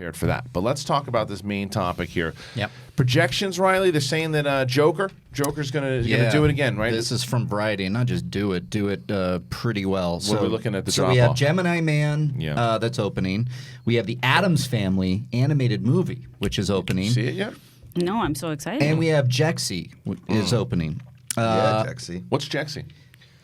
prepared for that. But let's talk about this main topic here. Yep. Projections, Riley. They're saying that Joker's gonna do it again, right? This is from Variety, and not just do it pretty well. What are we looking at? So we have Gemini Man that's opening. We have the Addams Family animated movie, which is opening. See it yet? No, I'm so excited. And we have Jexy is opening. Yeah, Jexy. What's Jexy?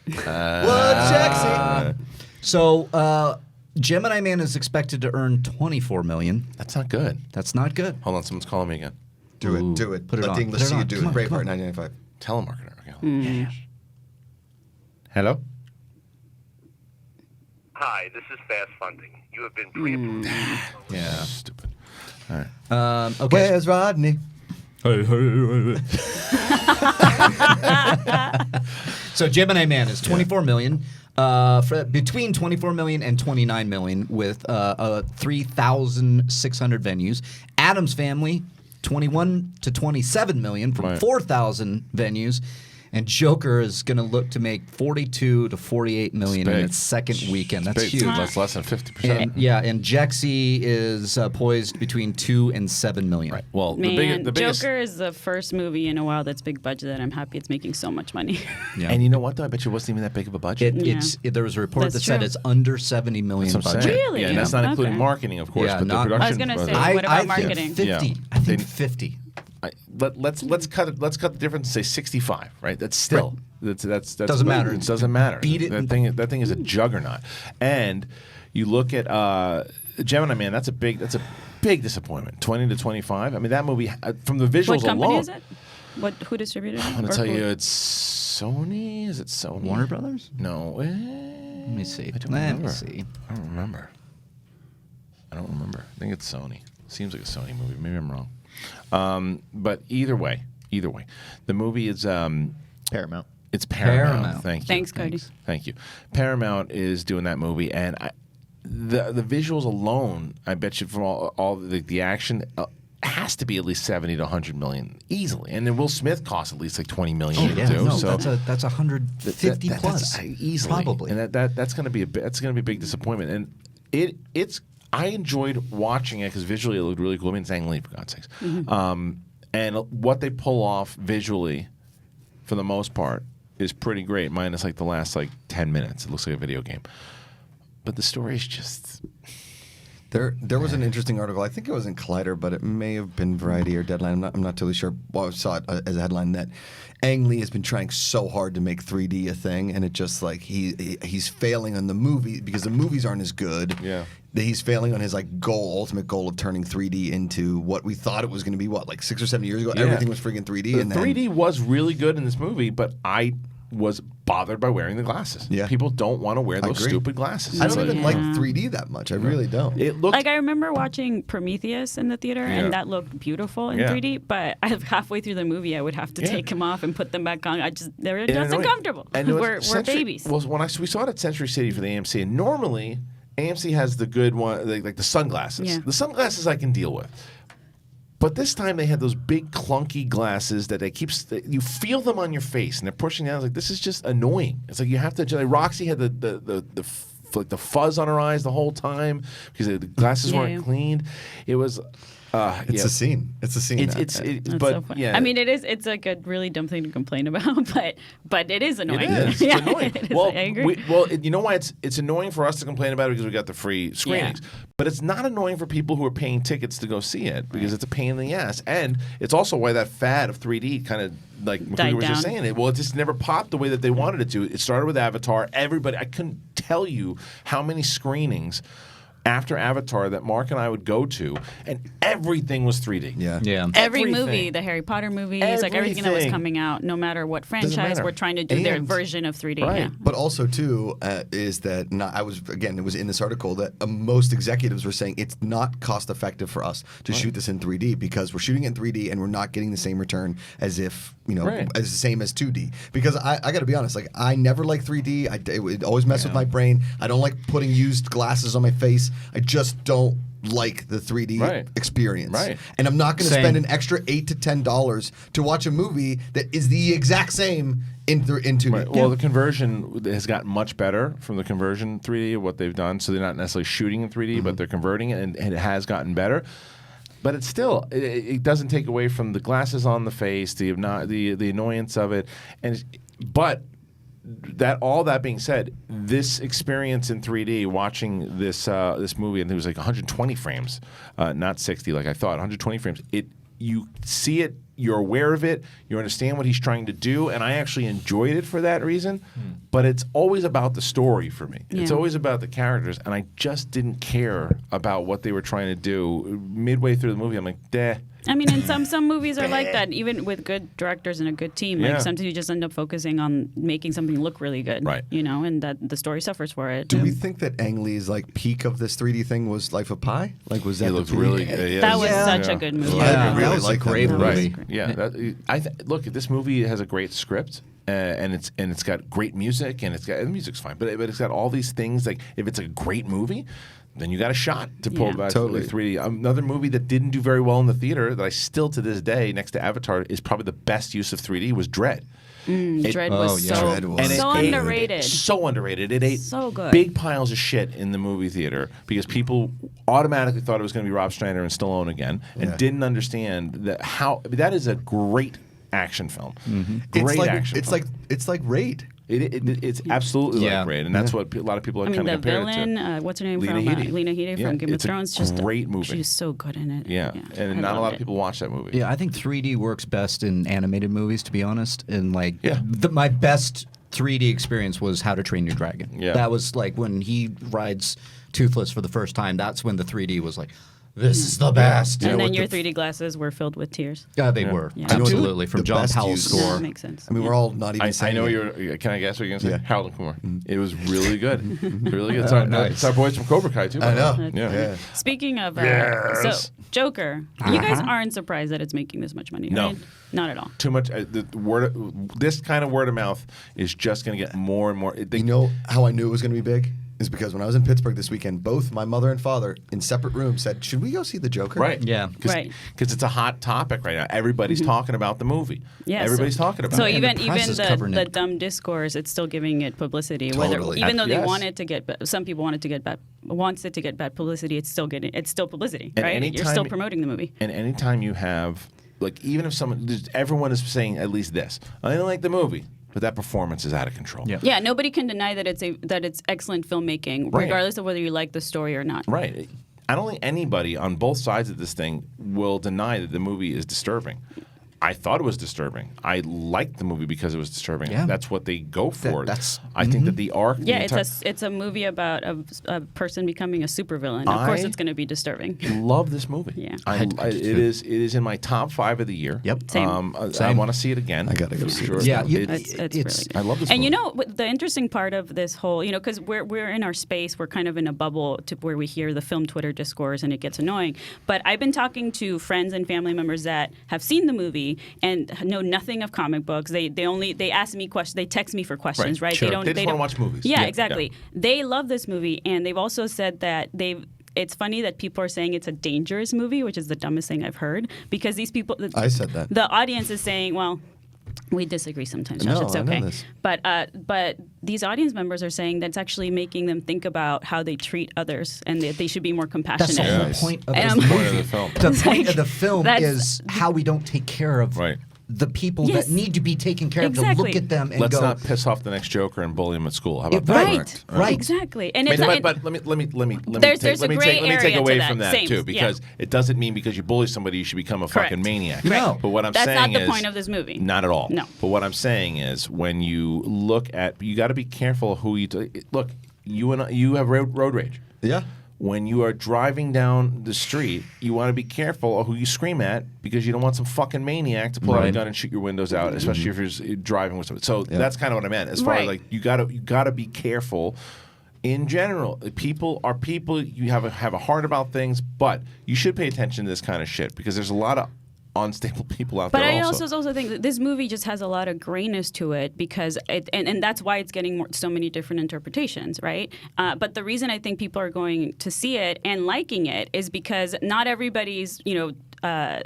What's Jexy? So Gemini Man is expected to earn $24 million. That's not good. That's not good. Hold on, someone's calling me again. Do it. Put it Let on. the English Put it see you on. do Come it. on, Braveheart, come on. 1995. Telemarketer. Okay. Hello? Hi, this is Fast Funding. You have been pre-approved. Yeah. Stupid. All right. Okay. Where's Rodney? So Gemini Man is $24 million, between $24 million and $29 million, with 3,600 venues. Addams Family, $21 to $27 million from Right. 4,000 venues. And Joker is going to look to make $42 to $48 million in big. its second weekend. That's Big. huge. That's less than 50%. And Jexy is poised between $2 and $7 million. Right. Well, Man, the biggest. Joker is the first movie in a while that's big budget that I'm happy it's making so much money. Yeah. And you know what, though? I bet you it wasn't even that big of a budget. There was a report That's that said true. it's under $70 million That's what I'm budget. saying. Really? Yeah, and that's not including Okay. marketing, of course, Yeah, but not- the production. I was gonna say, budget. what about I marketing? Think 50. Yeah. I think They- 50. Let's cut the difference and say 65. Right. That's still that's Doesn't matter. It doesn't matter. Beat it That thing is a juggernaut. And you look at Gemini Man. That's a big disappointment. 20 to 25. I mean, that movie from the visuals What company alone. is it? Who distributed it? I'm gonna Or tell who? you, it's Sony. Is it Sony? Warner Brothers? No. Let me see. I don't Let remember. me see. I don't remember. I think it's Sony. Seems like a Sony movie. Maybe I'm wrong. But either way, the movie is Paramount. It's Paramount. Paramount. Thank you. Thanks, Cody. Thank you. Paramount is doing that movie, and the visuals alone, I bet you from all the action. Has to be at least 70 to 100 million easily, and then Will Smith costs at least like 20 million to do. So that's 150 plus that's easily, probably. and that's going to be a big disappointment. And it's I enjoyed watching it because visually it looked really cool. I mean, it's Ang Lee, for God's sakes. And what they pull off visually, for the most part, is pretty great. Minus like the last 10 minutes, it looks like a video game. But the story is just. There was an interesting article. I think it was in Collider, but it may have been Variety or Deadline. I'm not totally sure. Well, I saw it as a headline that Ang Lee has been trying so hard to make 3D a thing, and it just he's failing on the movie because the movies aren't as good. Yeah. That he's failing on his ultimate goal of turning 3D into what we thought it was going to be. What 6 or 7 years ago, Yeah. everything was freaking 3D. The and then, 3D was really good in this movie, but I was bothered by wearing the glasses. Yeah. People don't want to wear those agree. stupid glasses. I It's don't like- even like 3D that much. I really don't. It looked. Like I remember watching Prometheus in the theater, Yeah. and that looked beautiful in Yeah. 3D. But halfway through the movie, I would have to Yeah. take them off and put them back on. They're and just annoying. uncomfortable. And it was We're Century- babies. Well, when we saw it at Century City for the AMC, and normally AMC has the good one, like the sunglasses. Yeah. The sunglasses I can deal with. But this time they had those big clunky glasses that you feel them on your face and they're pushing down. I was like, this is just annoying. It's like you have to. Like Roxy had the fuzz on her eyes the whole time because the glasses Yeah, weren't yeah. cleaned. It was. It's a scene. It's a scene. That's but so funny. yeah. I mean, it's like a really dumb thing to complain about, but it is annoying. It is. Yeah, It's annoying. it is. Well, I agree. you know why it's annoying for us to complain about it because we got the free screenings. But it's not annoying for people who are paying tickets to go see it because it's a pain in the ass. And it's also why that fad of 3D kind of like Died McCready was just down. saying it. Well, it just never popped the way that they wanted it to. It started with Avatar. I couldn't tell you how many screenings after Avatar that Mark and I would go to, and everything was 3D. Yeah. Yeah. Every Everything. movie, the Harry Potter movies, like everything that was Everything. coming out, no matter what franchise, matter. we're trying to do their And- version of 3D. Right. Yeah. But also too is that it was in this article that most executives were saying it's not cost effective for us to shoot this in 3D because we're shooting it in 3D and we're not getting the same return as if Right. as the same as 2D. Because I got to be honest, like I never liked 3D. It would always mess with my brain. I don't like putting used glasses on my face. I just don't like the 3D Right. experience. Right. And I'm not going to Same. spend an extra $8 to $10 to watch a movie that is the exact same in 2D. Right. Well, the conversion has gotten much better from the conversion 3D, what they've done. So they're not necessarily shooting in 3D, but they're converting it, and it has gotten better. But it's still, it doesn't take away from the glasses on the face, the annoyance of it. But all that being said, this experience in 3D, watching this movie, and it was like 120 frames, not 60 like I thought, 120 frames. You see it, you're aware of it, you understand what he's trying to do, and I actually enjoyed it for that reason. But it's always about the story for me. It's Yeah. always about the characters, and I just didn't care about what they were trying to do. Midway through the movie, I'm like, "Deh." I mean, and some movies are like that, even with good directors and a good team. Like Yeah. sometimes you just end up focusing on making something look really good, Right. You know, and that the story suffers for it. Do we think that Ang Lee's like peak of this 3D thing was Life of Pi? Like, was that He the looks peak? really good. Yeah. That was Yeah. such Yeah. a good movie. I really that was like a that great movie. movie. Right. Yeah. Look, this movie has a great script, and it's got great music, and the music's fine, but it's got all these things. Like, if it's a great movie, then you got a shot to pull Yeah. back Totally. to 3D. Another movie that didn't do very well in the theater that I still to this day, next to Avatar, is probably the best use of 3D was Dread. Dread Oh, was yeah. so Dread was so good. underrated. So underrated. It ate So good. big piles of shit in the movie theater because people automatically thought it was going to be Rob Schneider and Stallone again, and Yeah. didn't understand that is a great action film. Great action. It's film. like Raid. It's absolutely Yeah. like Raid, and that's what a lot of people are I mean, kind the of compared villain, it to. what's her name Lena from Headey. Lena Headey Yeah, from Game of it's a Thrones? Just great movie. She's so good in it. Yeah, and I not a loved lot of it. people watch that movie. Yeah, I think 3D works best in animated movies, to be honest. And like, Yeah. my best 3D experience was How to Train Your Dragon. Yeah. That was like when he rides Toothless for the first time. That's when the 3D was like, this is the best. And then with your the 3D glasses were filled with tears. Yeah, they were. Yeah. I know Absolutely. the From John best Powell's use- No, score. that makes sense. I mean, we're all not even I saying know it. you're. Can I guess what you're gonna say? Yeah. Harold Kumar. It was really good. Really good. It's our, nice. it's our boys from Cobra Kai too. by I the way. know. Yeah. Yeah. Speaking of, Yes. so Joker, you guys aren't surprised that it's making this much money, No. right? Not at all. Too much. This kind of word of mouth is just going to get more and more. You know how I knew it was going to be big? Is because when I was in Pittsburgh this weekend, both my mother and father in separate rooms said, "Should we go see the Joker?" Right. Yeah. Right. Because it's a hot topic right now. Everybody's talking about the movie. Yeah, Everybody's talking about so it. even the press even is covering the it. dumb discourse, it's still giving it publicity. Totally. Even though they Yes. wanted to get, some people wanted to get wants it to get bad publicity. It's still publicity, And right? You're anytime- still promoting the movie. And anytime you have, like, even if everyone is saying at least this, I didn't like the movie, but that performance is out of control. Yeah. Yeah, nobody can deny that it's excellent filmmaking, Right. regardless of whether you like the story or not. Right. I don't think anybody on both sides of this thing will deny that the movie is disturbing. I thought it was disturbing. I liked the movie because it was disturbing. Yeah. That's what they go for. that's- I think that the arc. Yeah, the it's a movie about a person becoming a supervillain. Of course, I- it's going to be disturbing. love this movie. Yeah. It is in my top 5 of the year. Yep. Same. I Same. want to see it again. I gotta go for see sure. this. Yeah, It's really good. I love this And movie. you know, the interesting part of this whole, because we're in our space, we're kind of in a bubble to where we hear the film Twitter discourse and it gets annoying. But I've been talking to friends and family members that have seen the movie and know nothing of comic books. They ask me questions. They text me for questions, Right, right? sure. They don't. They just don't wanna watch movies. Yeah, Yeah, exactly. They love this movie, and they've also said that it's funny that people are saying it's a dangerous movie, which is the dumbest thing I've heard, because these people. I said that. The audience is saying, well. We disagree sometimes, Josh. No, It's I know okay. this. But these audience members are saying that's actually making them think about how they treat others and that they should be more That's compassionate. the whole Yes. point of And this I'm- Point of movie. the film. The It's point like, of the film that's- is how we don't take care of Right. the people Yes. that need to be taken care of. To Exactly. look at them and Let's go, not piss off the next Joker and bully him at school. How about Yeah, that? Right. Right. Exactly. And Wait, it's but let me There's take, a let me gray take, let me take area to away that. from that Same, too, yeah. because it doesn't mean because you bully somebody you should become a Correct. fucking maniac. No. But what I'm That's saying not the is point of this movie. Not at all. No. But what I'm saying is when you look at, you got to be careful who you look. You have road rage. Yeah. When you are driving down the street, you want to be careful of who you scream at because you don't want some fucking maniac to pull out a Right. gun and shoot your windows out, especially if you're driving with somebody. So that's kind of what I meant. As far as Right. like you gotta be careful. In general, people are people. You have a heart about things, but you should pay attention to this kind of shit because there's a lot of unstable people out But there. I also think that this movie just has a lot of grayness to it because and that's why it's getting so many different interpretations, right? But the reason I think people are going to see it and liking it is because not everybody's,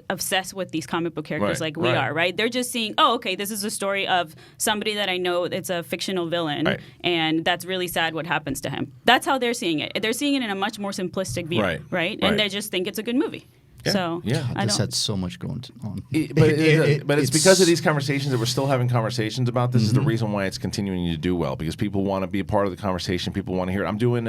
obsessed with these comic book characters Right, like we right. are, right? They're just seeing, oh, okay, this is a story of somebody that I know it's a fictional villain, Right. and that's really sad what happens to him. That's how they're seeing it. They're seeing it in a much more simplistic view, Right, right? right. And they just think it's a good movie. Yeah, So yeah. I This don't. had so much going on. But it's because of these conversations that we're still having conversations about. This is the reason why it's continuing to do well, because people want to be a part of the conversation. People want to hear it. I'm doing